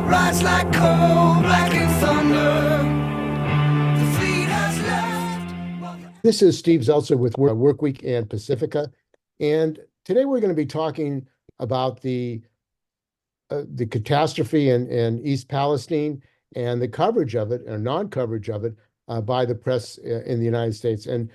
rise like coal, black and thunder. The fleet has left. This is Steve Zeltzer with Workweek and Pacifica, and today we're going to be talking about the catastrophe in East Palestine and the coverage of it, or non-coverage of it, by the press in the United States. And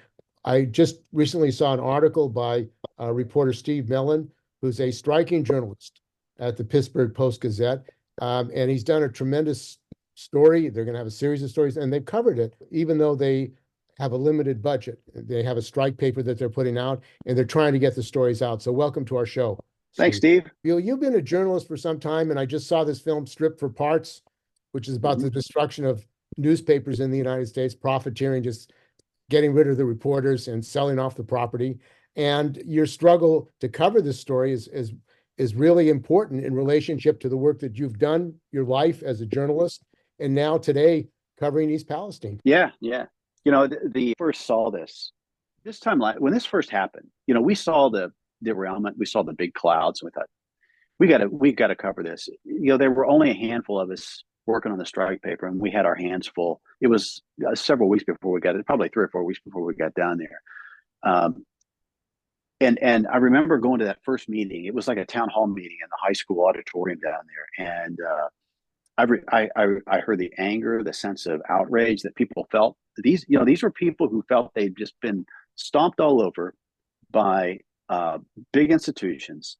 I just recently saw an article by reporter Steve Mellon, who's a striking journalist at the Pittsburgh Post-Gazette, and he's done a tremendous story. They're going to have a series of stories, and they've covered it, even though they have a limited budget. They have a strike paper that they're putting out, and they're trying to get the stories out. So welcome to our show. Thanks, Steve. You've been a journalist for some time, and I just saw this film, Stripped for Parts, which is about the destruction of newspapers in the United States, profiteering, just getting rid of the reporters and selling off the property. And your struggle to cover this story is really important in relationship to the work that you've done, your life as a journalist, and now today covering East Palestine. Yeah. You know, the first saw this time, when this first happened, you know, we saw the derailment, we saw the big clouds, and we thought, we've got to cover this. You know, there were only a handful of us working on the strike paper, and we had our hands full. It was several weeks before we got it, probably 3 or 4 weeks before we got down there. And I remember going to that first meeting. It was like a town hall meeting in the high school auditorium down there. And I heard the anger, the sense of outrage that people felt. These were people who felt they'd just been stomped all over by big institutions,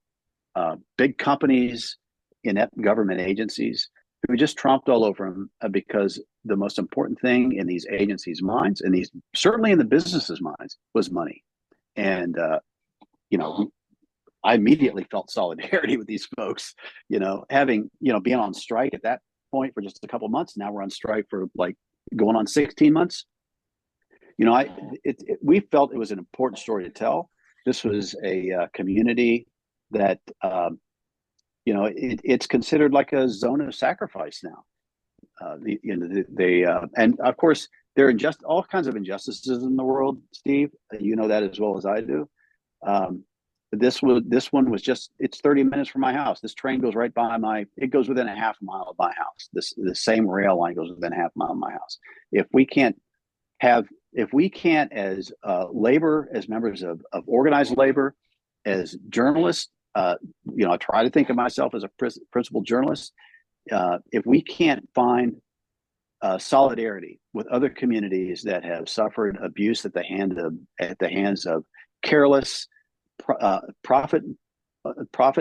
big companies, inept government agencies who just tromped all over them because the most important thing in these agencies' minds, and certainly in the businesses' minds, was money. And I immediately felt solidarity with these folks. Being on strike at that point for just a couple of months. Now we're on strike for like going on 16 months. We felt it was an important story to tell. This was a community that it's considered like a zone of sacrifice now. And of course there are all kinds of injustices in the world, Steve. You know that as well as I do. This one was just, it's 30 minutes from my house. This train goes right by it goes within a half mile of my house. The same rail line goes within a half mile of my house. If we can't as labor, as members of organized labor, as journalists, I try to think of myself as a principal journalist. If we can't find solidarity with other communities that have suffered abuse at the hands of careless, profit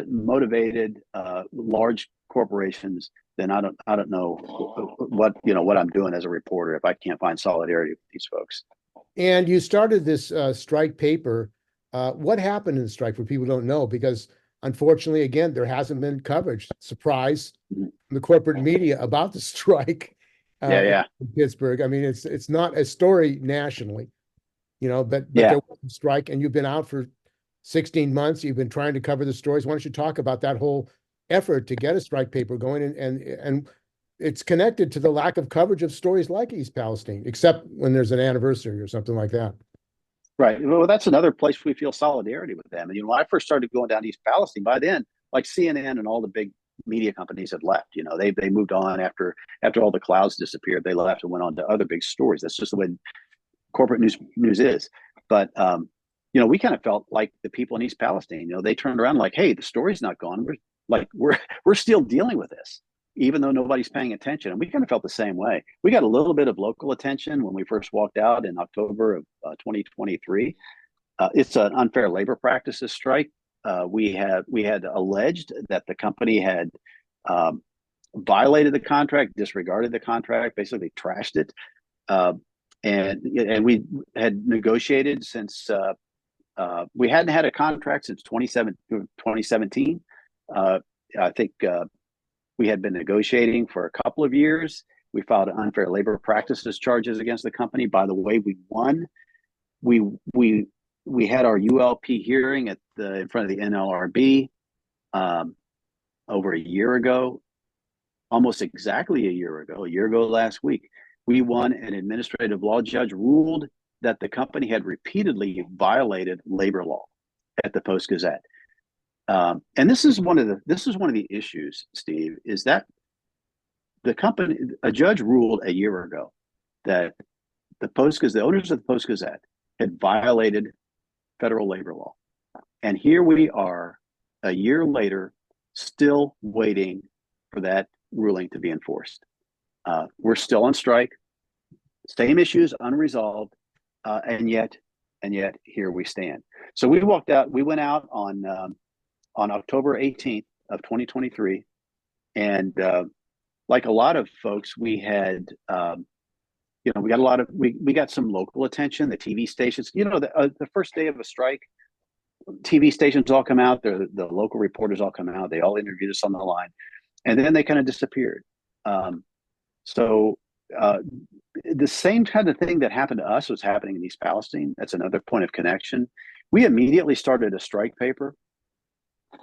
motivated large corporations, then I don't know what I'm doing as a reporter if I can't find solidarity with these folks. And you started this strike paper. What happened in the strike, for people who don't know? Because unfortunately, again, there hasn't been coverage, surprise, from the corporate media about the strike. In Pittsburgh. I mean, it's not a story nationally, but there was a strike, and you've been out for 16 months. You've been trying to cover the stories. Why don't you talk about that whole effort to get a strike paper going? And it's connected to the lack of coverage of stories like East Palestine, except when there's an anniversary or something like that. Right. Well, that's another place we feel solidarity with them. And when I first started going down to East Palestine, by then, like CNN and all the big media companies had left. They moved on after all the clouds disappeared. They left and went on to other big stories. That's just the way corporate news is. But we kind of felt like the people in East Palestine. They turned around like, hey, the story's not gone. We're still dealing with this, even though nobody's paying attention. And we kind of felt the same way. We got a little bit of local attention when we first walked out in October of 2023. It's an unfair labor practices strike. We had alleged that the company had violated the contract, disregarded the contract, basically trashed it, and we had negotiated since we hadn't had a contract since 2017. I think we had been negotiating for a couple of years. We filed unfair labor practices charges against the company. By the way, we won. We had our ULP hearing in front of the NLRB over a year ago, almost exactly a year ago last week. We won. An administrative law judge ruled that the company had repeatedly violated labor law at the Post-Gazette. And this is one of the issues, Steve, is that a judge ruled a year ago that the owners of the Post Gazette had violated federal labor law. And here we are a year later, still waiting for that ruling to be enforced. We're still on strike, same issues unresolved, and yet here we stand. So we went out on October 18th of 2023, and like a lot of folks, we had we got some local attention. The TV stations, the first day of a strike, TV stations all come out. The local reporters all come out. They all interviewed us on the line, and then they kind of disappeared. So the same kind of thing that happened to us was happening in East Palestine. That's another point of connection. We immediately started a strike paper.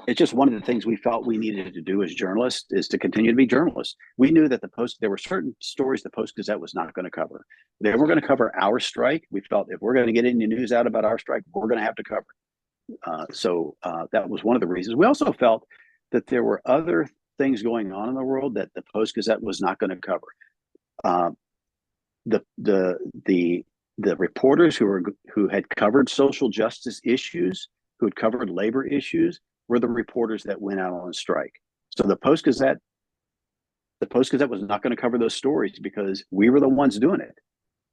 It's just one of the things we felt we needed to do as journalists is to continue to be journalists. We knew that there were certain stories the Post Gazette was not going to cover. They were going to cover our strike. We felt if we're going to get any news out about our strike, we're going to have to cover it. So that was one of the reasons. We also felt that there were other things going on in the world that the Post Gazette was not going to cover. The reporters who had covered social justice issues, who had covered labor issues, were the reporters that went out on strike. So the Post Gazette was not going to cover those stories because we were the ones doing it.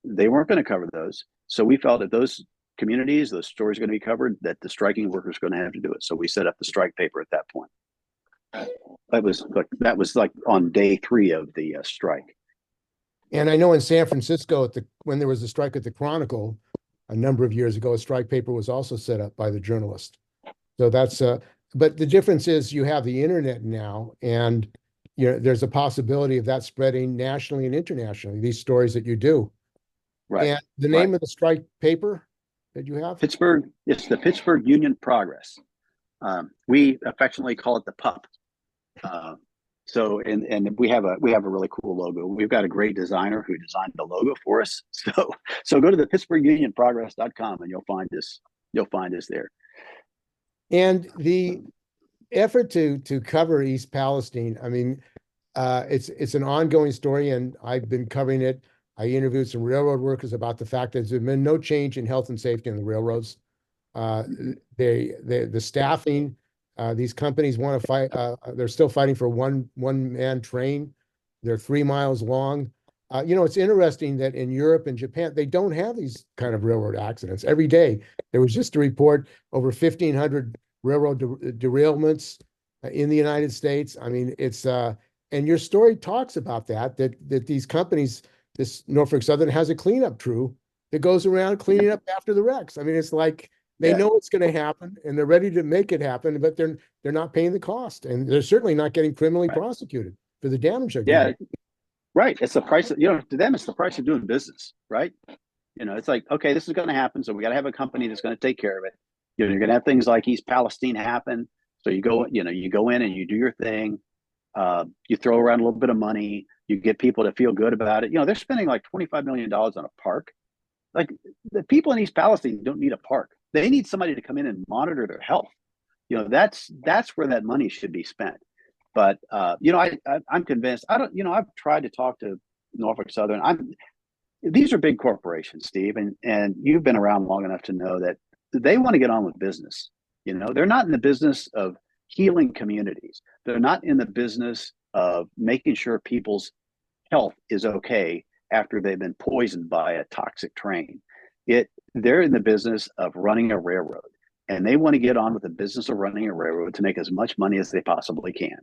They weren't going to cover those. So we felt that those communities, those stories are going to be covered, that the striking workers are going to have to do it. So we set up the strike paper at that point. That was like on day 3 of the strike. And I know in San Francisco, when there was a strike at the Chronicle a number of years ago, a strike paper was also set up by the journalist. So that's but the difference is you have the internet now, and there's a possibility of that spreading nationally and internationally, these stories that you do. Right. And the name of the strike paper that you have? Pittsburgh. It's the Pittsburgh Union Progress. We affectionately call it the PUP. So we have a really cool logo. We've got a great designer who designed the logo for us. So go to the PittsburghUnionProgress.com and you'll find us there. And the effort to cover East Palestine, I mean, it's an ongoing story, and I've been covering it. I interviewed some railroad workers about the fact that there's been no change in health and safety on the railroads. The staffing, these companies want to fight. They're still fighting for one man train. They're 3 miles long. It's interesting that in Europe and Japan, they don't have these kind of railroad accidents. Every day, there was just a report over 1,500 railroad derailments in the United States. I mean, it's and your story talks about that these companies, this Norfolk Southern has a cleanup crew that goes around cleaning up after the wrecks. I mean, it's like they know it's going to happen and they're ready to make it happen, but they're not paying the cost, and they're certainly not getting criminally prosecuted for the damage they're doing. Right. It's the price of, to them, it's the price of doing business, right? It's like, okay, this is going to happen. So we got to have a company that's going to take care of it. You're going to have things like East Palestine happen. So you go in and you do your thing. You throw around a little bit of money. You get people to feel good about it. They're spending like $25 million on a park. Like, the people in East Palestine don't need a park. They need somebody to come in and monitor their health. That's where that money should be spent. But I'm convinced. I've tried to talk to Norfolk Southern. These are big corporations, Steve, and you've been around long enough to know that they want to get on with business. They're not in the business of healing communities. They're not in the business of making sure people's health is okay after they've been poisoned by a toxic train. They're in the business of running a railroad, and they want to get on with the business of running a railroad to make as much money as they possibly can.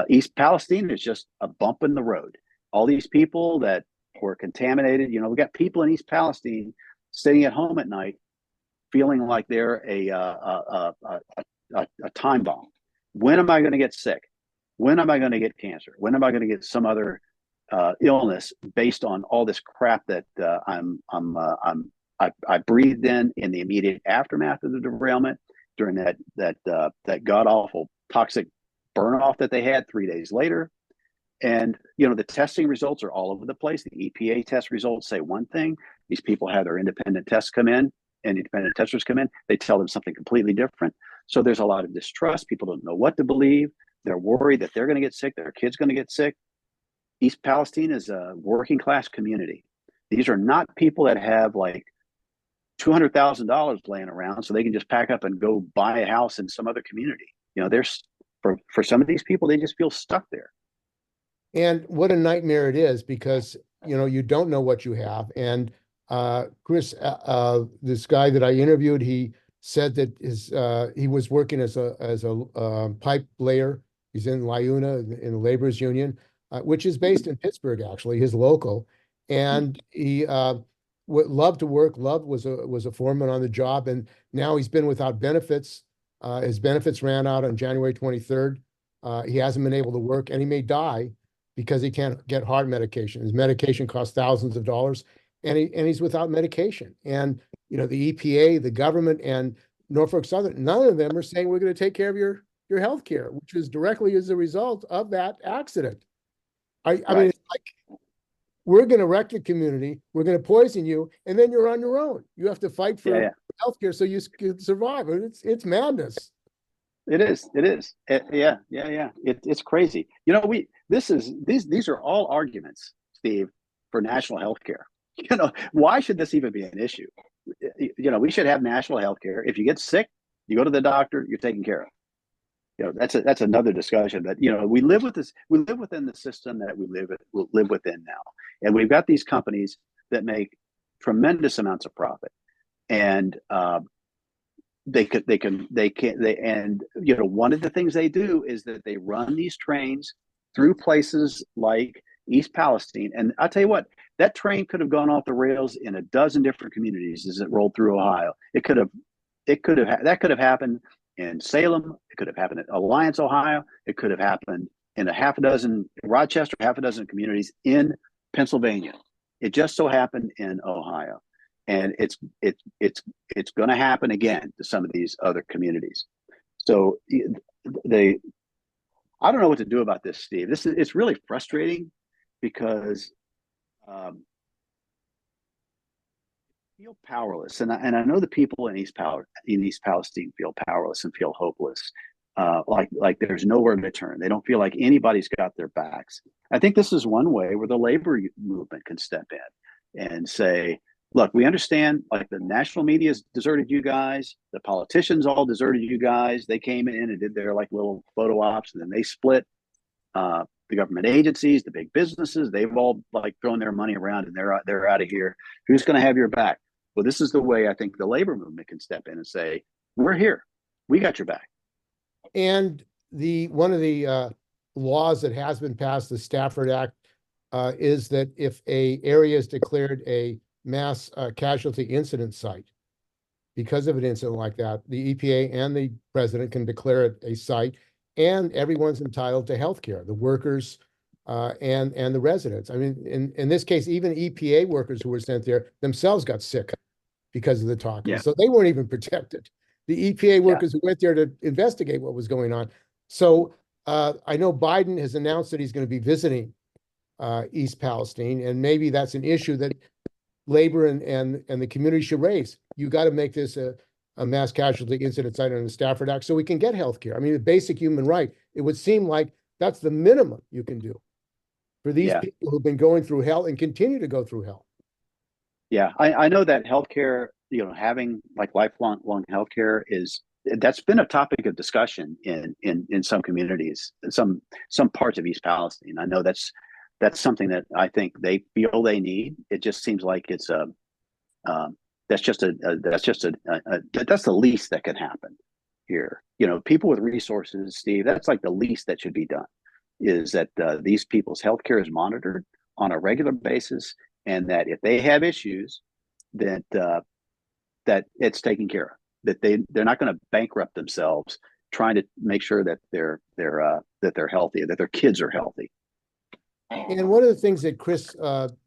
East Palestine is just a bump in the road. All these people that were contaminated, we got people in East Palestine sitting at home at night feeling like they're a time bomb. When am I going to get sick? When am I going to get cancer? When am I going to get some other illness based on all this crap that I breathed in the immediate aftermath of the derailment, during that god awful toxic burn off that they had 3 days later. And the testing results are all over the place. The EPA test results say one thing. These people have their independent tests come in, and independent testers come in. They tell them something completely different. So there's a lot of distrust. People don't know what to believe. They're worried that they're going to get sick. Their kid's going to get sick. East Palestine is a working class community. These are not people that have like $200,000 laying around so they can just pack up and go buy a house in some other community. You know, there's for some of these people, they just feel stuck there. And what a nightmare it is because, you know, you don't know what you have. And Chris, this guy that I interviewed, he said that he was working as a pipe layer. He's in LIUNA in the laborers union, which is based in Pittsburgh, actually, his local. And he loved to work. Was a foreman on the job, and now he's been without benefits. His benefits ran out on January 23rd. He hasn't been able to work, and he may die because he can't get heart medication. His medication costs thousands of dollars, and he's without medication. And you know, the EPA, the government, and Norfolk Southern, none of them are saying we're going to take care of your health care, which is directly as a result of that accident. I mean, it's like we're going to wreck the community, we're going to poison you, and then you're on your own. You have to fight for healthcare so you can survive. It's madness. It is. Yeah. It's crazy. You know, these are all arguments, Steve, for national health care. You know, why should this even be an issue? You know, we should have national health care. If you get sick, you go to the doctor, you're taken care of. You know, that's another discussion. But you know, we live within the system that we live within now, and we've got these companies that make tremendous amounts of profit, and and you know, one of the things they do is that they run these trains through places like East Palestine, and I'll tell you what, that train could have gone off the rails in a dozen different communities as it rolled through Ohio. That could have happened in Salem. It could have happened in Alliance, Ohio. It could have happened in Rochester, half a dozen communities in Pennsylvania. It just so happened in Ohio, and it's going to happen again to some of these other communities. So I don't know what to do about this, Steve. It's really frustrating because feel powerless, and I know the people in East Palestine feel powerless and feel hopeless, like there's nowhere to turn. They don't feel like anybody's got their backs. I think this is one way where the labor movement can step in and say, look, we understand, like, the national media's deserted you guys, the politicians all deserted you guys. They came in and did their like little photo ops, and then they split. The government agencies, the big businesses, they've all like thrown their money around, and they're out of here. Who's going to have your back? Well, this is the way I think the labor movement can step in and say, we're here. We got your back. And one of the laws that has been passed, the Stafford Act, is that if a area is declared a mass casualty incident site, because of an incident like that, the EPA and the president can declare it a site, and everyone's entitled to health care, the workers and the residents. I mean, in this case, even EPA workers who were sent there themselves got sick because of the toxins. So they weren't even protected. The EPA workers who went there to investigate what was going on. So I know Biden has announced that he's going to be visiting East Palestine, and maybe that's an issue that labor and the community should raise. You got to make this a mass casualty incident site under the Stafford Act so we can get health care. I mean, the basic human right. It would seem like that's the minimum you can do for these people who've been going through hell and continue to go through hell. Yeah, I know that healthcare, you know, having like lifelong healthcare that's been a topic of discussion in some communities, some parts of East Palestine. I know that's something that I think they feel they need. It just seems like it's that's the least that can happen here. You know, people with resources, Steve, that's like the least that should be done, is that these people's healthcare is monitored on a regular basis, and that if they have issues, that it's taken care of. That they're not going to bankrupt themselves trying to make sure that they're healthy, that their kids are healthy. And one of the things that Chris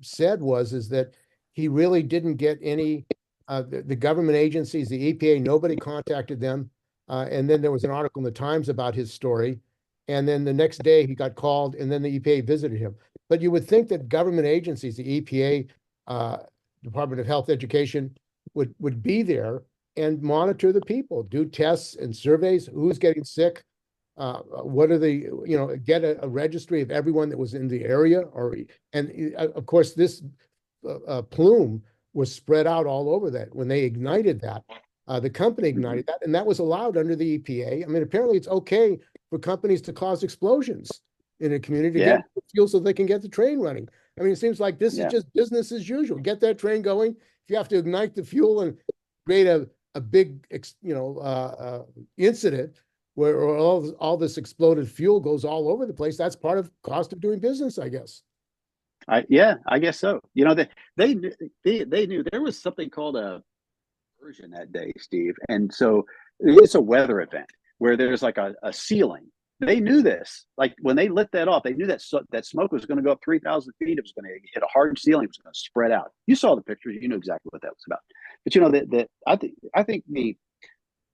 said is that he really didn't get any, the government agencies, the EPA, nobody contacted them. And then there was an article in the Times about his story. And then the next day he got called, and then the EPA visited him. But you would think that government agencies, the EPA, Department of Health Education, would be there and monitor the people, do tests and surveys, who's getting sick, What are the, get a registry of everyone that was in the area, and of course, this plume was spread out all over that. When they ignited that, the company ignited that, and that was allowed under the EPA. I mean, apparently it's okay for companies to cause explosions in a community to Yeah. get fuel so they can get the train running. I mean, it seems like this Yeah. is just business as usual. Get that train going. If you have to ignite the fuel and create a big, incident where all this exploded fuel goes all over the place, that's part of cost of doing business, I guess. I guess so. They knew there was something called a version that day, Steve, and so it's a weather event where there's like a ceiling. They knew this. Like when they lit that off, they knew that that smoke was going to go up 3,000 feet. It was going to hit a hard ceiling. It was going to spread out. You saw the pictures. You knew exactly what that was about. But I think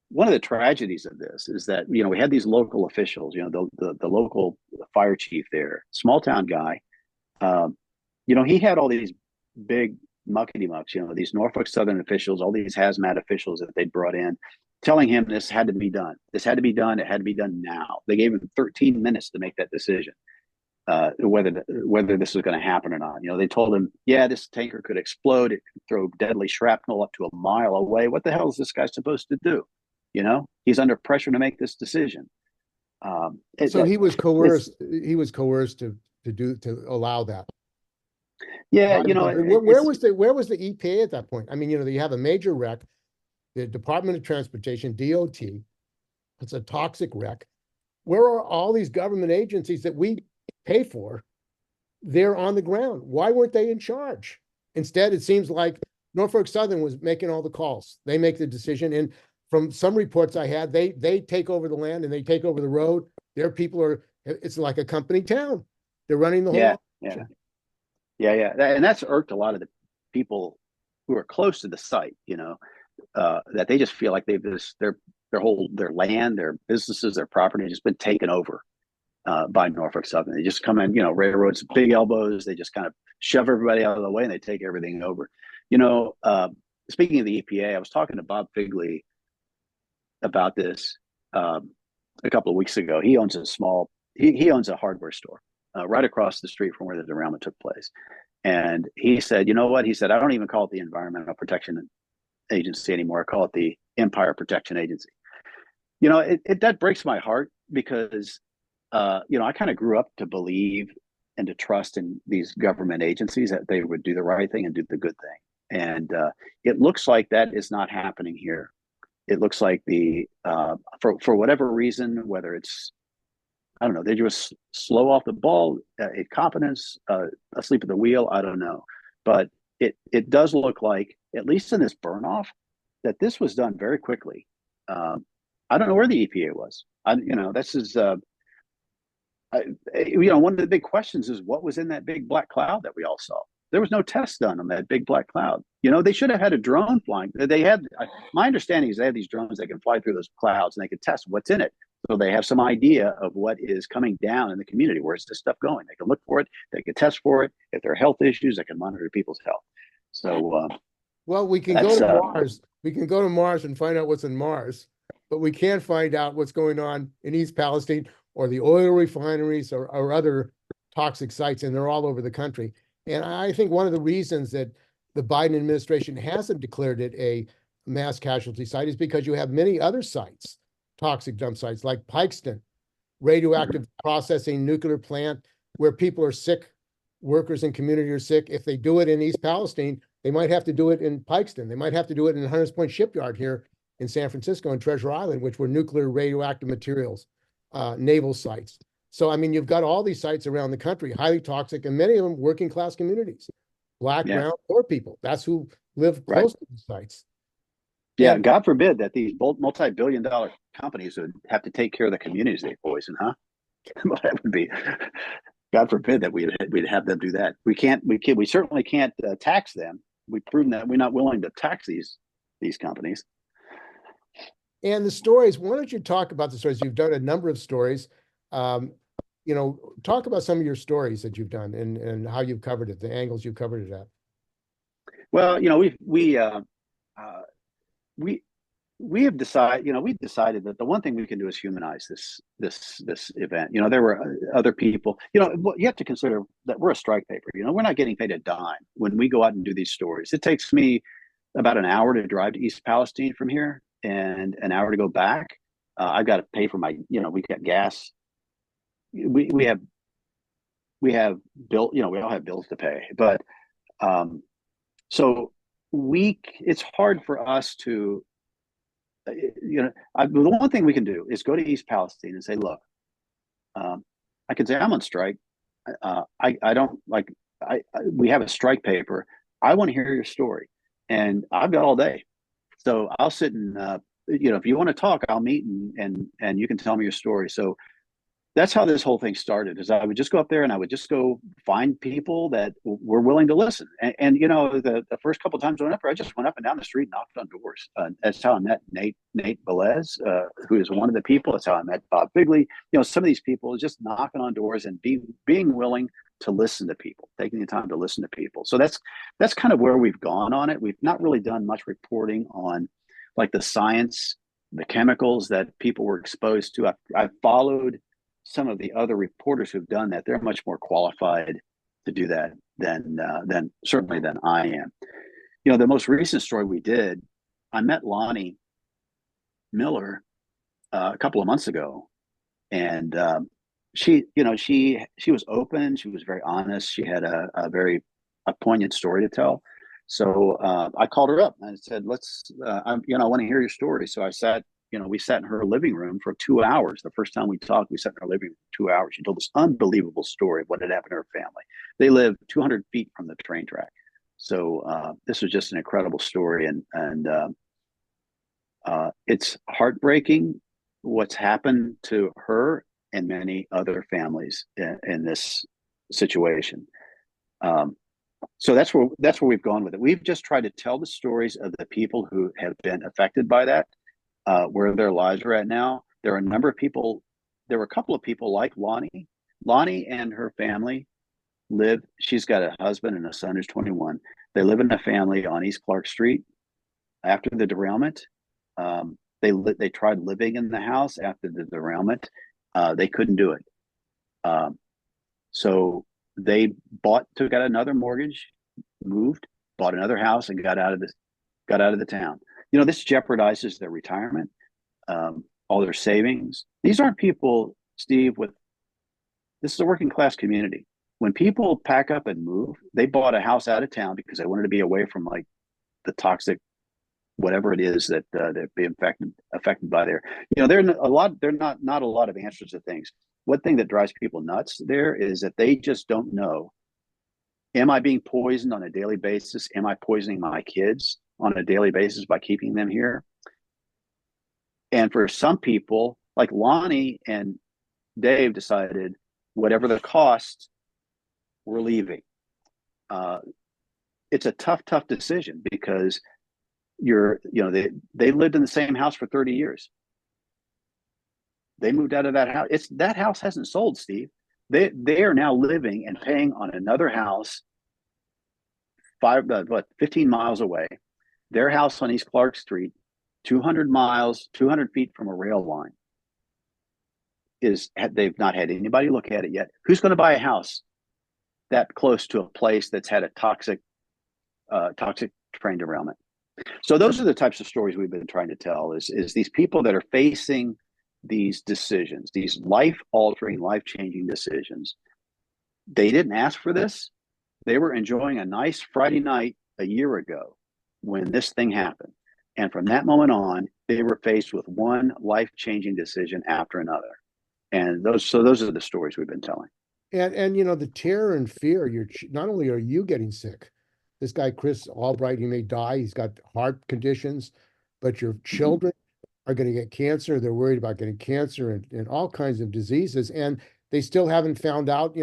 one of the tragedies of this is that we had these local officials. The local fire chief there, small town guy. He had all these big muckety mucks. These Norfolk Southern officials, all these hazmat officials that they brought in, telling him this had to be done. This had to be done. It had to be done now. They gave him 13 minutes to make that decision, whether this was going to happen or not. They told him, yeah, this tanker could explode. It could throw deadly shrapnel up to a mile away. What the hell is this guy supposed to do? He's under pressure to make this decision. So he was coerced. He was coerced to allow that. Yeah, where was the EPA at that point? I mean, you have a major wreck. The Department of Transportation, DOT, it's a toxic wreck. Where are all these government agencies that we pay for? They're on the ground. Why weren't they in charge? Instead, it seems like Norfolk Southern was making all the calls. They make the decision. From some reports I had, they take over the land and they take over the road. Their people it's like a company town. They're running the whole operation. Yeah. And that's irked a lot of the people who are close to the site, that they just feel like their land, their businesses, their property has just been taken over by Norfolk Southern. They just come in, railroads, big elbows. They just kind of shove everybody out of the way and they take everything over. Speaking of the EPA, I was talking to Bob Figley about this a couple of weeks ago. He owns he owns a hardware store right across the street from where the derailment took place. And he said, you know what? He said, I don't even call it the Environmental Protection Agency anymore. I call it the Empire Protection Agency. That breaks my heart because, I kind of grew up to believe and to trust in these government agencies that they would do the right thing and do the good thing. And it looks like that is not happening here. It looks like for whatever reason, whether it's, I don't know, they just slow off the ball, incompetence, asleep at the wheel. I don't know, but it does look like, at least in this burn off, that this was done very quickly. I don't know where the EPA was. This is one of the big questions is what was in that big black cloud that we all saw. There was no test done on that big black cloud. They should have had a drone flying. They had, my understanding is they have these drones that can fly through those clouds and they can test what's in it. So they have some idea of what is coming down in the community. Where's this stuff going? They can look for it. They can test for it. If there are health issues, they can monitor people's health. So, well, we can go to Mars. We can go to Mars and find out what's in Mars, but we can't find out what's going on in East Palestine or the oil refineries or other toxic sites, and they're all over the country. And I think one of the reasons that the Biden administration hasn't declared it a mass casualty site is because you have many other sites, toxic dump sites like Pikeston, radioactive processing nuclear plant, where people are sick, workers and community are sick. If they do it in East Palestine, they might have to do it in Pikeston. They might have to do it in Hunters Point Shipyard here in San Francisco and Treasure Island, which were nuclear radioactive materials, naval sites. So, I mean, you've got all these sites around the country, highly toxic, and many of them working class communities, Black, brown, poor people. That's who live close to these sites. Yeah, and God forbid that these multi-billion-dollar companies would have to take care of the communities they poison, huh? Well, that would be, God forbid that we'd have them do that. We certainly can't tax them. We've proven that we're not willing to tax these companies. And the stories, why don't you talk about the stories? You've done a number of stories. Talk about some of your stories that you've done and how you've covered it, the angles you've covered it at. Well, we have decided, we decided that the one thing we can do is humanize this event. There were other people. You have to consider that we're a strike paper. We're not getting paid a dime when we go out and do these stories. It takes me about an hour to drive to East Palestine from here, and an hour to go back. I've got to pay for my, we got gas. We have bill. We all have bills to pay, but so it's hard for us to. The one thing we can do is go to East Palestine and say, look, I can say I'm on strike. I don't like, we have a strike paper. I want to hear your story, and I've got all day. So I'll sit and, if you want to talk, I'll meet and you can tell me your story. So that's how this whole thing started, is I would just go up there and I would just go find people that were willing to listen. And the first couple of times I went up there, I just went up and down the street and knocked on doors. That's how I met Nate Velez, who is one of the people. That's how I met Bob Bigley. Some of these people just knocking on doors and being willing to listen to people, taking the time to listen to people. So that's kind of where we've gone on it. We've not really done much reporting on like the science, the chemicals that people were exposed to. I've followed some of the other reporters who've done that. They're much more qualified to do that than certainly than I am. The most recent story we did, I met Lonnie Miller a couple of months ago, and she was open. She was very honest. She had a poignant story to tell. So I called her up and I said, I want to hear your story. So I sat. We sat in her living room for 2 hours. The first time we talked, we sat in her living room for 2 hours. She told this unbelievable story of what had happened to her family. They live 200 feet from the train track. So this was just an incredible story. And it's heartbreaking what's happened to her and many other families in this situation. So that's where we've gone with it. We've just tried to tell the stories of the people who have been affected by that. Where their lives are at now. There are a number of people. There were a couple of people like Lonnie. Lonnie and her family live. She's got a husband and a son who's 21. They live in a family on East Clark Street. After the derailment, they tried living in the house after the derailment. They couldn't do it. So they took out another mortgage, moved, bought another house, and got out of the town. This jeopardizes their retirement, all their savings. These aren't people, Steve, this is a working class community. When people pack up and move, they bought a house out of town because they wanted to be away from like the toxic, whatever it is that they're being affected by there. They're not a lot of answers to things. One thing that drives people nuts there is that they just don't know, am I being poisoned on a daily basis? Am I poisoning my kids on a daily basis by keeping them here? And for some people, like Lonnie and Dave, decided whatever the cost, we're leaving. It's a tough decision because they lived in the same house for 30 years. They moved out of that house. That house hasn't sold, Steve. They are now living and paying on another house 15 miles away. Their house on East Clark Street, 200 feet from a rail line, they've not had anybody look at it yet. Who's going to buy a house that close to a place that's had a toxic train derailment? So those are the types of stories we've been trying to tell, is these people that are facing these decisions, these life-altering, life-changing decisions. They didn't ask for this. They were enjoying a nice Friday night a year ago when this thing happened. And from that moment on, they were faced with one life-changing decision after another. And those are the stories we've been telling. And the terror and fear, not only are you getting sick, this guy, Chris Albright, he may die, he's got heart conditions, but your children are going to get cancer. They're worried about getting cancer and all kinds of diseases. And they still haven't found out,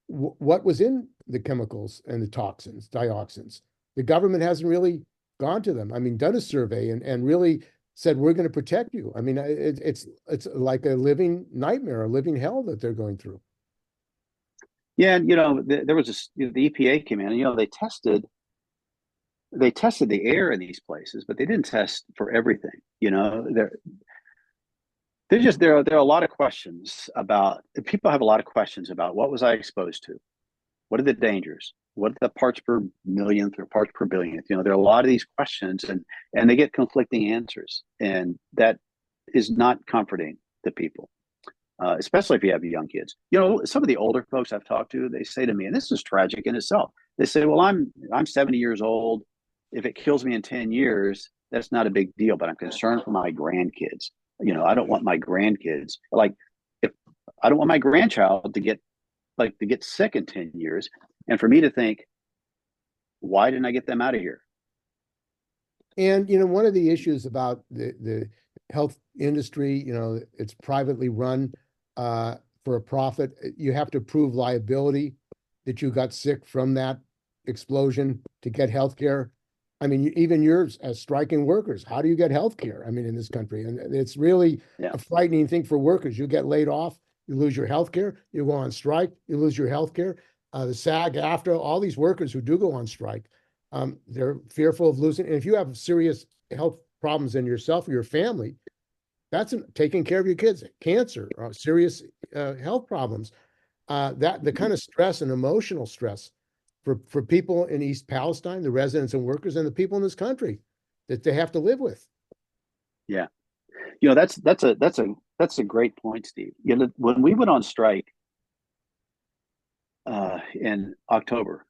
what was in the chemicals and the toxins, dioxins. The government hasn't really gone to them. Done a survey and really said, we're going to protect you. It's like a living nightmare, a living hell that they're going through. Yeah. And, there was the EPA came in and, they tested they tested the air in these places, but they didn't test for everything. You know, there are a lot of questions about, people have a lot of questions about, what was I exposed to? What are the dangers? What are the parts per millionth or parts per billionth? You know, there are a lot of these questions, and they get conflicting answers, and that is not comforting to people, especially if you have young kids. You know, some of the older folks I've talked to, they say to me, and this is tragic in itself. They say, "Well, I'm 70 years old. If it kills me in 10 years, that's not a big deal, but I'm concerned for my grandkids. You know, I don't want my grandkids, like, if I don't want my grandchild to get sick in 10 years, and for me to think, why didn't I get them out of here?" And, one of the issues about the health industry, it's privately run for a profit. You have to prove liability that you got sick from that explosion to get health care. I mean, even yours as striking workers, how do you get health care? I mean, in this country, and it's really a frightening thing for workers. You get laid off, you lose your health care, you go on strike, you lose your health care. The SAG, after all these workers who do go on strike, they're fearful of losing. And if you have serious health problems in yourself or your family, that's taking care of your kids, cancer, serious health problems. That the kind of stress and emotional stress for people in East Palestine, the residents and workers, and the people in this country that they have to live with. Yeah, that's a great point, Steve. When we went on strike in mid-October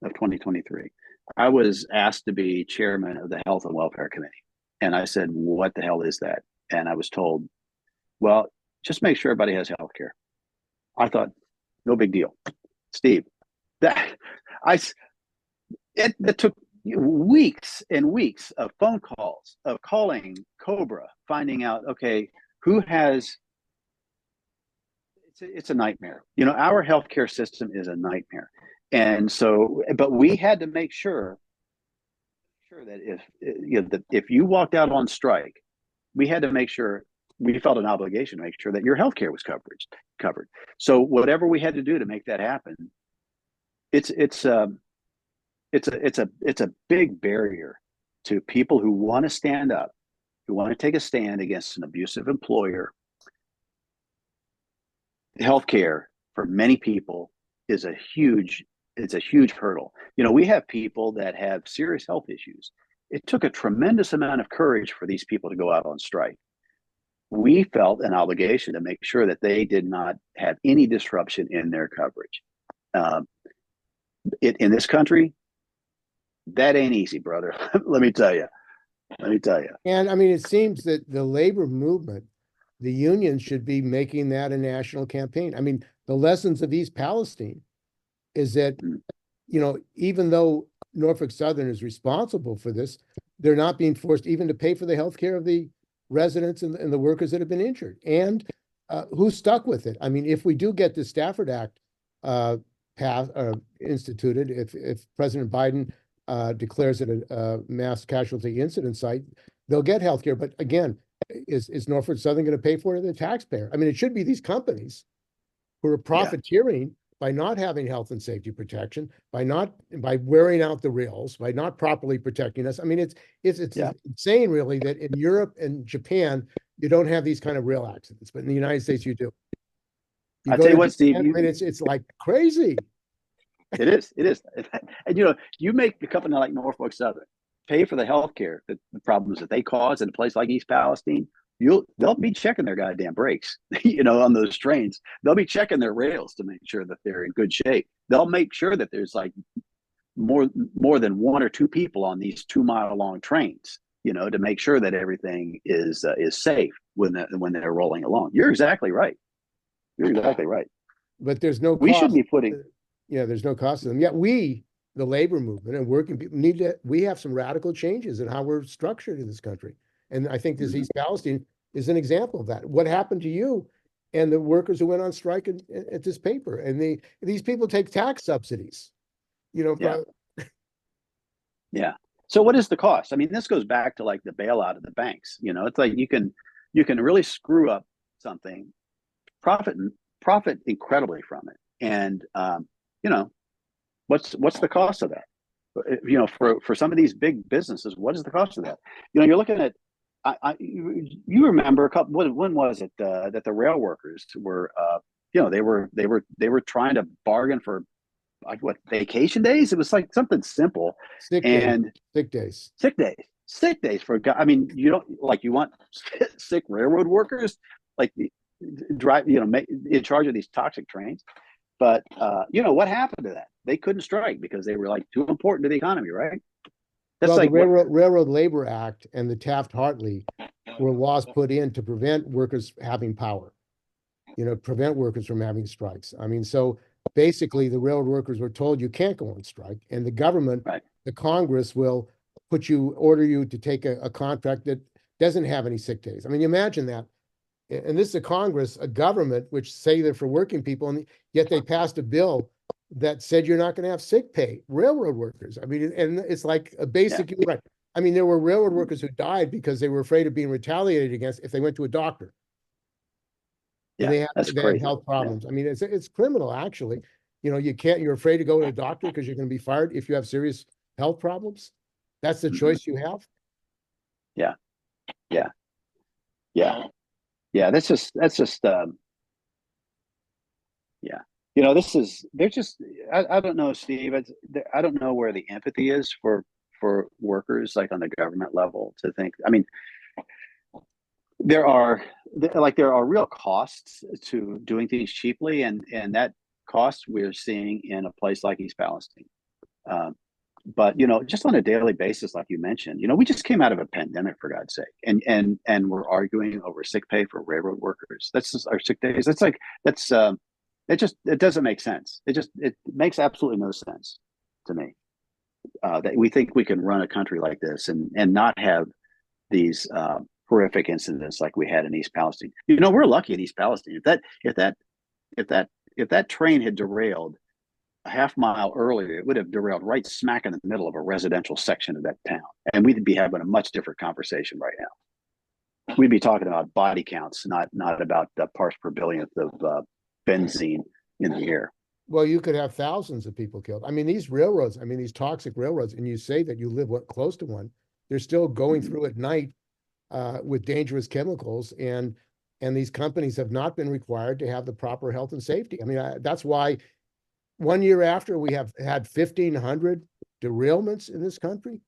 of 2023, I was asked to be chairman of the Health and Welfare Committee, and I said, "What the hell is that?" And I was told, "Well, just make sure everybody has health care." I thought, no big deal, Steve. It took weeks and weeks of phone calls, of calling Cobra, finding out, okay, who has. It's a nightmare. Our healthcare system is a nightmare, and so, but we had to make sure that if you walked out on strike, we had to make sure, we felt an obligation to make sure that your healthcare was covered. So whatever we had to do to make that happen, it's a big barrier to people who want to stand up, who want to take a stand against an abusive employer. Healthcare for many people is a huge hurdle. We have people that have serious health issues. It took a tremendous amount of courage for these people to go out on strike. We felt an obligation to make sure that they did not have any disruption in their coverage. In this country, that ain't easy, brother. Let me tell you. And I mean, it seems that the labor movement, the unions should be making that a national campaign. I mean, the lessons of East Palestine is that, even though Norfolk Southern is responsible for this, they're not being forced even to pay for the health care of the residents and the workers that have been injured. And who's stuck with it? I mean, if we do get the Stafford Act instituted, if President Biden declares it a mass casualty incident site, they'll get health care. But again, is Norfolk Southern going to pay for it? The taxpayer? I mean, it should be these companies who are profiteering by not having health and safety protection, by wearing out the rails, by not properly protecting us. I mean, it's insane, really, that in Europe and Japan you don't have these kind of rail accidents, but in the United States you do. I tell you what, Steve, it's like crazy. It is. And you make a company like Norfolk Southern pay for the health care, the problems that they cause in a place like East Palestine. They'll be checking their goddamn brakes, on those trains. They'll be checking their rails to make sure that they're in good shape. They'll make sure that there's like more than one or two people on these 2-mile long trains, to make sure that everything is safe when they're rolling along. You're exactly right. But there's no cost. We should be putting. There's no cost to them. Yet the labor movement and working people we have some radical changes in how we're structured in this country. And I think this East Palestine is an example of that. What happened to you and the workers who went on strike at this paper? And these people take tax subsidies, Yeah. So what is the cost? I mean, this goes back to like the bailout of the banks. It's like you can really screw up something, profit incredibly from it. And what's the cost of that? for some of these big businesses, what is the cost of that? You're looking at, you remember a couple, when was it that the rail workers were, they were trying to bargain for like what, vacation days? It was like something simple. Sick And days. sick days for, I mean, you want sick railroad workers like drive, in charge of these toxic trains. But what happened to that? They couldn't strike because they were like too important to the economy, right? That's Well, like the Railroad Labor Act and the Taft-Hartley were laws put in to prevent workers having power, prevent workers from having strikes. I mean, so basically the railroad workers were told you can't go on strike, and the government, right. the Congress will order you to take a contract that doesn't have any sick days. I mean, you imagine that. And this is a Congress, a government, which say they're for working people, and yet they passed a bill that said you're not going to have sick pay, railroad workers. I mean, and it's like a basic human right. I mean, there were railroad workers who died because they were afraid of being retaliated against if they went to a doctor. Yeah, they had health problems. Yeah. I mean, it's criminal, actually. You're afraid to go to a doctor because you're going to be fired if you have serious health problems. That's the choice you have. Yeah. That's just yeah. They're just, I don't know, Steve, I don't know where the empathy is for workers, like on the government level, to think, I mean, there are real costs to doing things cheaply, and that cost we're seeing in a place like East Palestine. But just on a daily basis, like you mentioned, we just came out of a pandemic, for God's sake, and we're arguing over sick pay for railroad workers. That's just our sick days. It doesn't make sense. It makes absolutely no sense to me that we think we can run a country like this and not have these horrific incidents like we had in East Palestine. We're lucky in East Palestine. If that train had derailed a half mile earlier, it would have derailed right smack in the middle of a residential section of that town, and we'd be having a much different conversation right now. We'd be talking about body counts, not about the parts per billionth of benzene in the air. Well, you could have thousands of people killed. I mean, these railroads, these toxic railroads, and you say that you live close to one, they're still going through at night with dangerous chemicals, and these companies have not been required to have the proper health and safety. I mean, that's why 1 year after we have had 1,500 derailments in this country,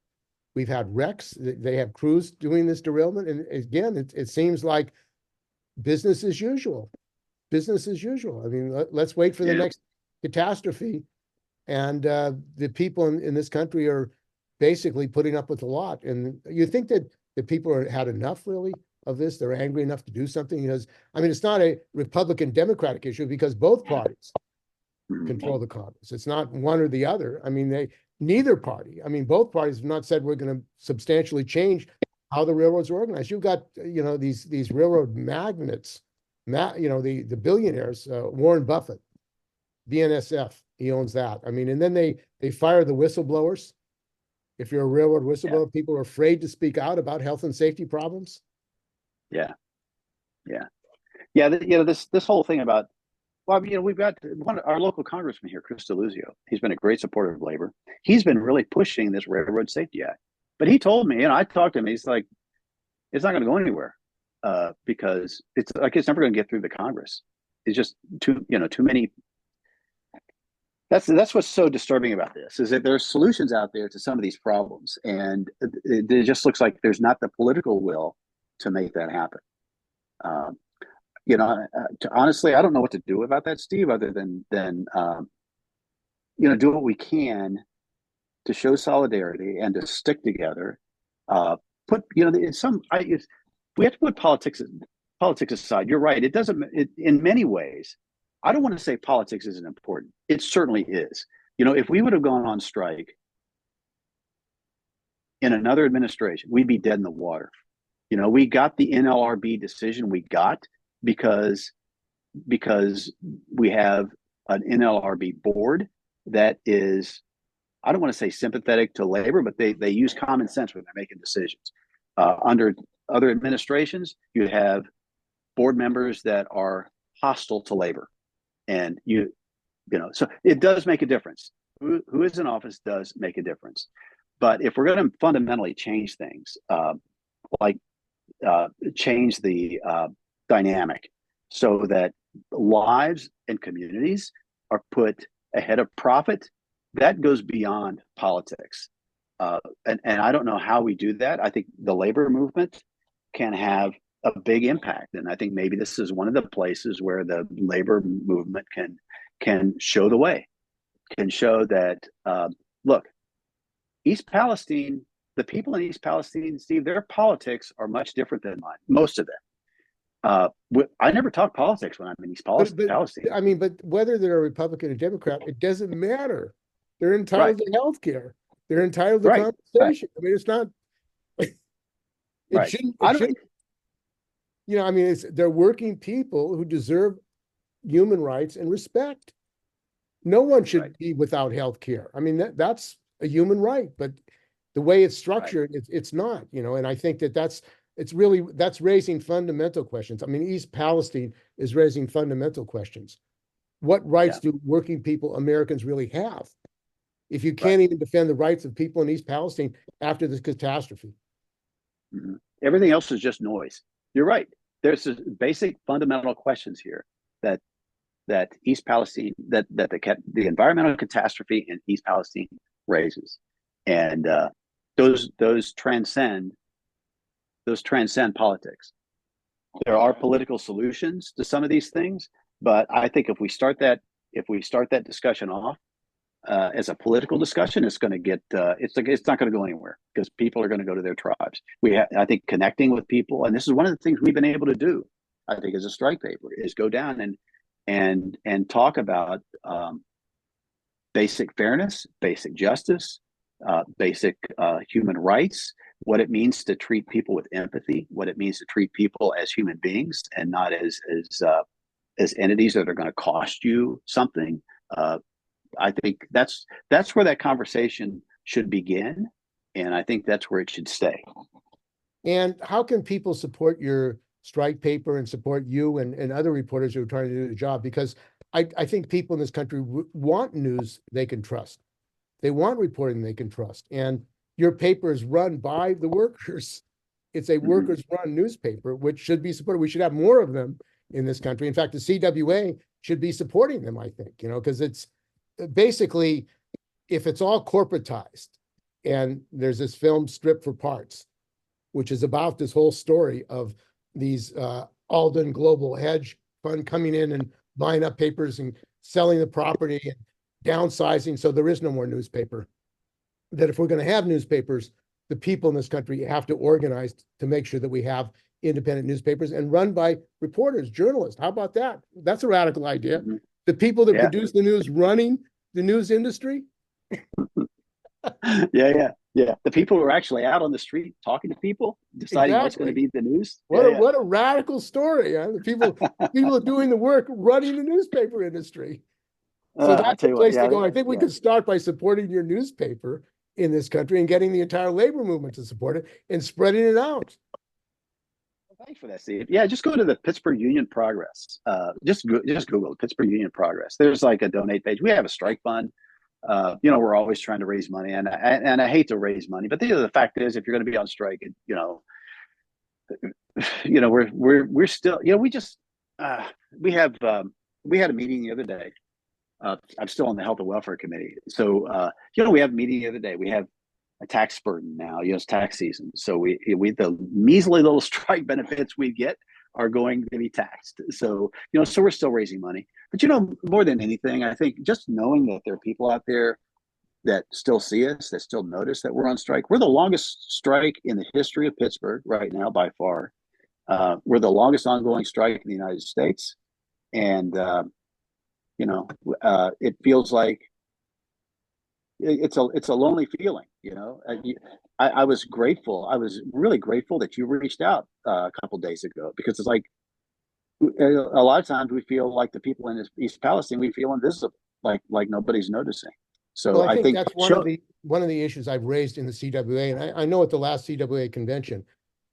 we've had wrecks. They have crews doing this derailment, and again, it seems like business as usual. Business as usual. I mean, let's wait for the next catastrophe, and the people in this country are basically putting up with a lot. And you think that the people had enough, really, of this? They're angry enough to do something? Because it's not a Republican-Democratic issue, because both parties control the Congress. It's not one or the other. Neither party. Both parties have not said we're going to substantially change how the railroads are organized. You've got these railroad magnates, the billionaires, Warren Buffett, BNSF, he owns that. And then they fire the whistleblowers. If you're a railroad whistleblower, people are afraid to speak out about health and safety problems. Yeah. This whole thing about, we've got our local congressman here, Chris Deluzio. He's been a great supporter of labor. He's been really pushing this Railroad Safety Act. But he told me, and I talked to him, he's like, it's not going to go anywhere because it's never going to get through the Congress. It's just too many. That's what's so disturbing about this, is that there are solutions out there to some of these problems, and it just looks like there's not the political will to make that happen. Honestly, I don't know what to do about that, Steve, other than do what we can to show solidarity and to stick together. We have to put politics aside. You're right. It doesn't. In many ways, I don't want to say politics isn't important. It certainly is. If we would have gone on strike in another administration, we'd be dead in the water. We got the NLRB decision we got because we have an NLRB board that is, I don't want to say sympathetic to labor, but they use common sense when they're making decisions. Under other administrations, you have board members that are hostile to labor, and so it does make a difference. who is in office does make a difference. But if we're going to fundamentally change things, like change the dynamic so that lives and communities are put ahead of profit, that goes beyond politics. And I don't know how we do that. I think the labor movement can have a big impact. And I think maybe this is one of the places where the labor movement can show the way, can show that, look, East Palestine, the people in East Palestine, Steve, their politics are much different than mine, most of them. I never talk politics when I'm in East Palestine. I mean, but whether they're a Republican or Democrat, it doesn't matter. They're entitled to health care. They're entitled to compensation. I mean, it's not. It shouldn't. You know, I mean, they're working people who deserve human rights and respect. No one should be without health care. I mean, that's a human right, but the way it's structured, it's not. You know, and I think that's raising fundamental questions. I mean, East Palestine is raising fundamental questions. What rights do working people, Americans, really have if you can't even defend the rights of people in East Palestine after this catastrophe? Mm-hmm. Everything else is just noise. You're right. There's basic fundamental questions here that East Palestine, that the environmental catastrophe in East Palestine raises, and those transcend politics. There are political solutions to some of these things, but I think if we start that discussion off as a political discussion, it's going to get it's not going to go anywhere because people are going to go to their tribes. I think connecting with people, and this is one of the things we've been able to do, I think, as a strike paper, is go down and talk about basic fairness, basic justice, basic human rights, what it means to treat people with empathy, what it means to treat people as human beings and not as entities that are going to cost you something. I think that's where that conversation should begin, and I think that's where it should stay. And how can people support your strike paper and support you and other reporters who are trying to do the job? Because I think people in this country want news they can trust. They want reporting they can trust. And your paper is run by the workers. It's a workers-run newspaper, which should be supported. We should have more of them in this country. In fact, the CWA should be supporting them, I think, because it's basically, if it's all corporatized, and there's this film Strip for Parts, which is about this whole story of these Alden Global Hedge Fund coming in and buying up papers and selling the property and downsizing, so there is no more newspaper. That if we're going to have newspapers, the people in this country have to organize to make sure that we have independent newspapers and run by reporters, journalists. How about that? That's a radical idea. Mm-hmm. The people that produce the news running the news industry. Yeah. The people who are actually out on the street talking to people, deciding what's going to be the news. What a radical story. Huh? The people doing the work running the newspaper industry. So that's the place to go. I think we could start by supporting your newspaper in this country and getting the entire labor movement to support it and spreading it out. Thanks for that, Steve. Yeah, just go to the Pittsburgh Union Progress. Just Google Pittsburgh Union Progress. There's like a donate page. We have a strike fund. We're always trying to raise money, and I hate to raise money, but the fact is, if you're going to be on strike, we're still, we had a meeting the other day. I'm still on the Health and Welfare Committee, so we have a meeting the other day. We have a tax burden now. It's tax season, so we the measly little strike benefits we get are going to be taxed. So so we're still raising money. But more than anything, I think just knowing that there are people out there that still see us, that still notice that we're on strike. We're the longest strike in the history of Pittsburgh right now by far. We're the longest ongoing strike in the United States, and it feels like it's a lonely feeling. I was grateful. I was really grateful that you reached out a couple of days ago, because it's like a lot of times we feel like the people in East Palestine, we feel invisible, like nobody's noticing. So well, I think that's one of the issues I've raised in the CWA, and I know at the last CWA convention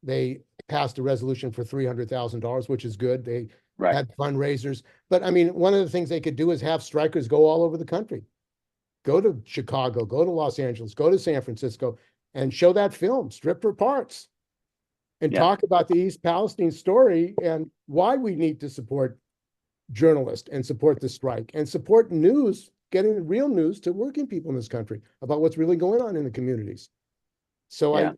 they passed a resolution for $300,000, which is good. They had fundraisers, but I mean, one of the things they could do is have strikers go all over the country. go to Chicago, go to Los Angeles, go to San Francisco, and show that film, strip for parts, and Yeah. talk about the East Palestine story and why we need to support journalists and support the strike and support news, getting real news to working people in this country about what's really going on in the communities. So Yeah.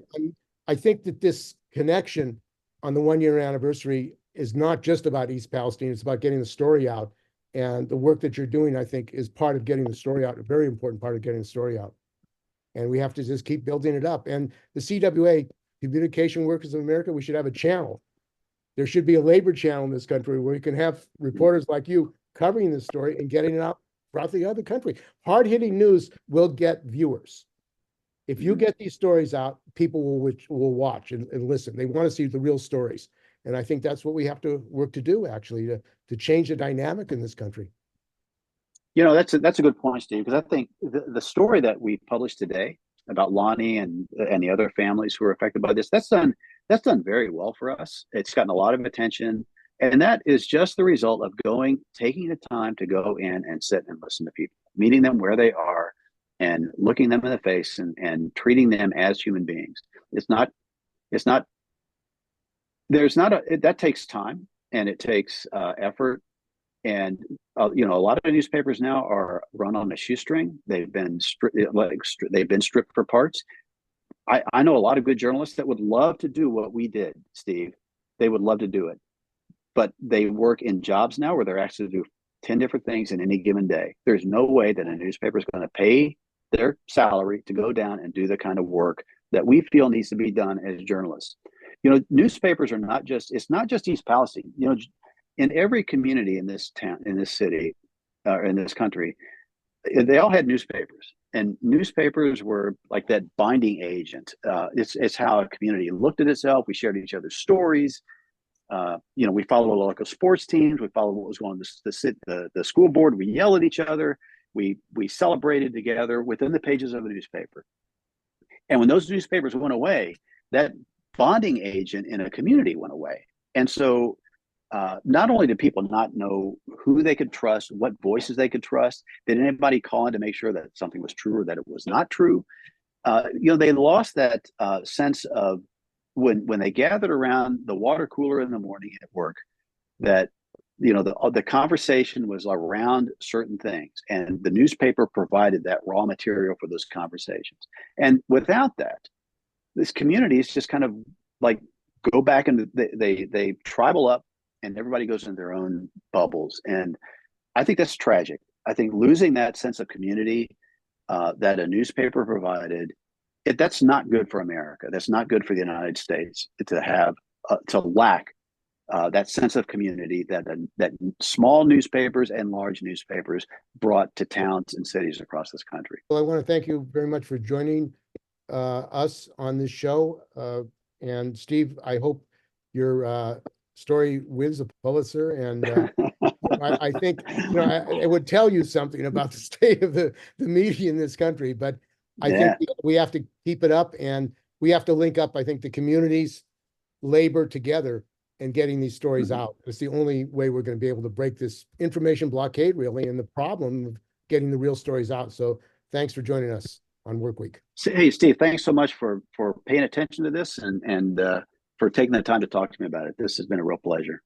I think that this connection on the 1 year anniversary is not just about East Palestine, it's about getting the story out. And the work that you're doing, I think, is part of getting the story out, a very important part of getting the story out. And we have to just keep building it up. And the CWA, Communication Workers of America, we should have a channel. There should be a labor channel in this country where we can have reporters like you covering this story and getting it out throughout the other country. Hard-hitting news will get viewers. If you get these stories out, people will watch and listen. They want to see the real stories. And I think that's what we have to work to do, actually, to change the dynamic in this country. You know, that's a good point, Steve, because I think the story that we published today about Lonnie and the other families who are affected by this, that's done very well for us. It's gotten a lot of attention. And that is just the result of taking the time to go in and sit and listen to people, meeting them where they are and looking them in the face and treating them as human beings. That takes time and it takes effort. And you know, a lot of newspapers now are run on a shoestring. They've been stripped for parts. I know a lot of good journalists that would love to do what we did, Steve. They would love to do it, but they work in jobs now where they're asked to do 10 different things in any given day. There's no way that a newspaper is going to pay their salary to go down and do the kind of work that we feel needs to be done as journalists. You know, newspapers are it's not just East Palestine. You know, in every community in this town, in this city, in this country, they all had newspapers, and newspapers were like that binding agent. It's how a community looked at itself. We shared each other's stories. You know, we followed local sports teams. We followed what was going on the school board. We yelled at each other. We celebrated together within the pages of the newspaper. And when those newspapers went away, that bonding agent in a community went away. And so not only did people not know who they could trust, what voices they could trust, did anybody call in to make sure that something was true or that it was not true? You know, they lost that sense of when they gathered around the water cooler in the morning at work, that, you know, the conversation was around certain things, and the newspaper provided that raw material for those conversations. And without that, this community is just kind of like go back and they tribal up, and everybody goes in their own bubbles. And I think that's tragic. I think losing that sense of community that a newspaper provided, that's not good for America. That's not good for the United States to lack that sense of community that small newspapers and large newspapers brought to towns and cities across this country. Well, I want to thank you very much for joining us on this show. And Steve, I hope your story wins a Pulitzer. And I think, you know, it would tell you something about the state of the media in this country. But I think we have to keep it up, and we have to link up, I think, the communities, labor together and getting these stories out. It's the only way we're going to be able to break this information blockade, really, and the problem of getting the real stories out. So thanks for joining us on Work Week. Hey, Steve, thanks so much for paying attention to this and for taking the time to talk to me about it. This has been a real pleasure.